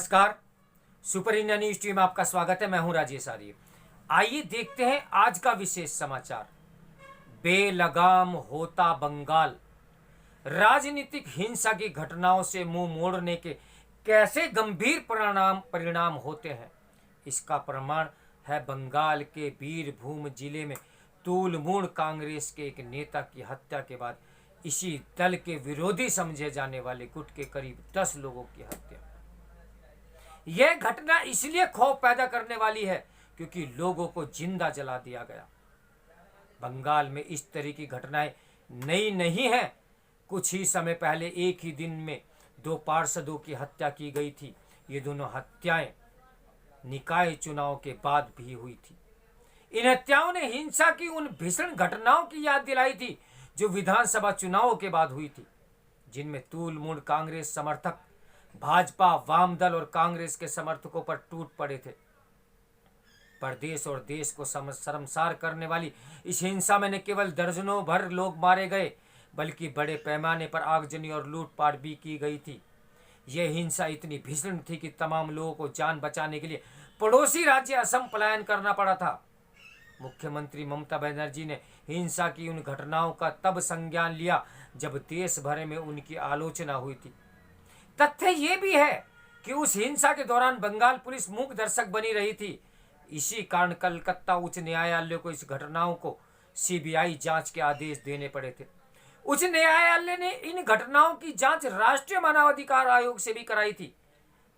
नमस्कार। Super India news team में आपका स्वागत है। मैं हूं राजेश आर्य। आइए देखते हैं आज का विशेष समाचार। बेलगाम होता बंगाल। राजनीतिक हिंसा की घटनाओं से मुंह मोड़ने के कैसे गंभीर परिणाम होते हैं, इसका प्रमाण है बंगाल के बीरभूम जिले में तूलमूल कांग्रेस के एक नेता की हत्या के बाद इसी दल के विरोधी समझे जाने वाले गुट के करीब 10 लोगों की हत्या। यह घटना इसलिए खौफ पैदा करने वाली है क्योंकि लोगों को जिंदा जला दिया गया। बंगाल में इस तरह की घटनाएं नई नहीं है। कुछ ही समय पहले एक ही दिन में 2 पार्षदों की हत्या की गई थी। ये दोनों हत्याएं निकाय चुनाव के बाद भी हुई थी। इन हत्याओं ने हिंसा की उन भीषण घटनाओं की याद दिलाई थी जो विधानसभा चुनावों के बाद हुई थी, जिनमें तूलमूल कांग्रेस समर्थक भाजपा, वाम दल और कांग्रेस के समर्थकों पर टूट पड़े थे। प्रदेश और देश को शर्मसार करने वाली इस हिंसा में न केवल दर्जनों भर लोग मारे गए बल्कि बड़े पैमाने पर आगजनी और लूटपाट भी की गई थी। यह हिंसा इतनी भीषण थी कि तमाम लोगों को जान बचाने के लिए पड़ोसी राज्य असम पलायन करना पड़ा था। मुख्यमंत्री ममता बनर्जी ने हिंसा की उन घटनाओं का तब संज्ञान लिया जब देश भर में उनकी आलोचना हुई थी। तथ्य यह भी है कि उस हिंसा के दौरान बंगाल पुलिस मूक दर्शक बनी रही थी। इसी कारण कलकत्ता उच्च न्यायालय को इस घटनाओं को सीबीआई जांच के आदेश देने पड़े थे। उच्च न्यायालय ने इन घटनाओं की जांच राष्ट्रीय मानवाधिकार आयोग से भी कराई थी,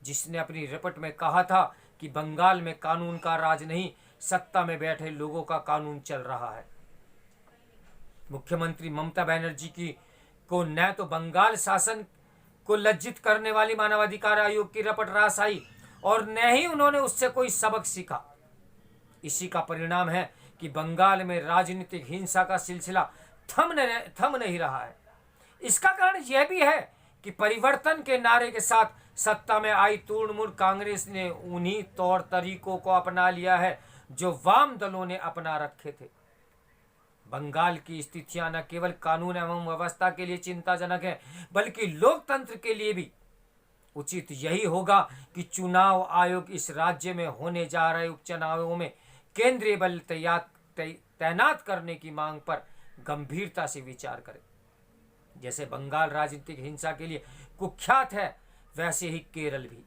जिसने अपनी रिपोर्ट में कहा था कि बंगाल में कानून का राज नहीं, सत्ता में बैठे लोगों का कानून चल रहा है। मुख्यमंत्री ममता बनर्जी की को न तो बंगाल शासन को लज्जित करने वाली मानवाधिकार आयोग की रिपोर्ट रास आई और न ही उन्होंने उससे कोई सबक सीखा। इसी का परिणाम है कि बंगाल में राजनीतिक हिंसा का सिलसिला थम नहीं रहा है। इसका कारण यह भी है कि परिवर्तन के नारे के साथ सत्ता में आई तृणमूल कांग्रेस ने उन्हीं तौर तरीकों को अपना लिया है जो वाम दलों ने अपना रखे थे। बंगाल की स्थितियां न केवल कानून एवं व्यवस्था के लिए चिंताजनक है बल्कि लोकतंत्र के लिए भी। उचित यही होगा कि चुनाव आयोग इस राज्य में होने जा रहे उपचुनावों में केंद्रीय बल तैनात करने की मांग पर गंभीरता से विचार करे। जैसे बंगाल राजनीतिक हिंसा के लिए कुख्यात है, वैसे ही केरल भी।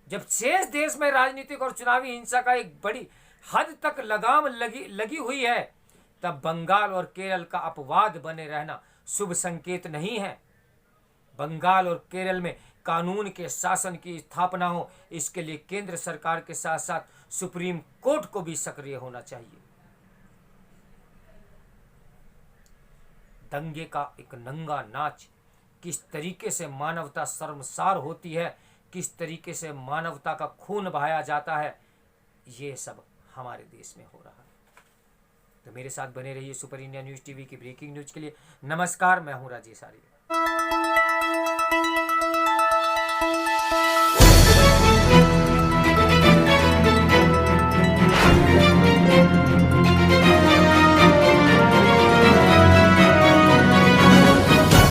जब शेष देश में राजनीतिक और चुनावी हिंसा का एक बड़ी हद तक लगाम लगी हुई है, तब बंगाल और केरल का अपवाद बने रहना शुभ संकेत नहीं है। बंगाल और केरल में कानून के शासन की स्थापना हो, इसके लिए केंद्र सरकार के साथ साथ सुप्रीम कोर्ट को भी सक्रिय होना चाहिए। दंगे का एक नंगा नाच किस तरीके से मानवता शर्मसार होती है, किस तरीके से मानवता का खून बहाया जाता है, ये सब हमारे देश में हो रहा है। तो मेरे साथ बने रहिए सुपर इंडिया न्यूज टीवी की ब्रेकिंग न्यूज के लिए। नमस्कार, मैं हूं राजेश आर्य।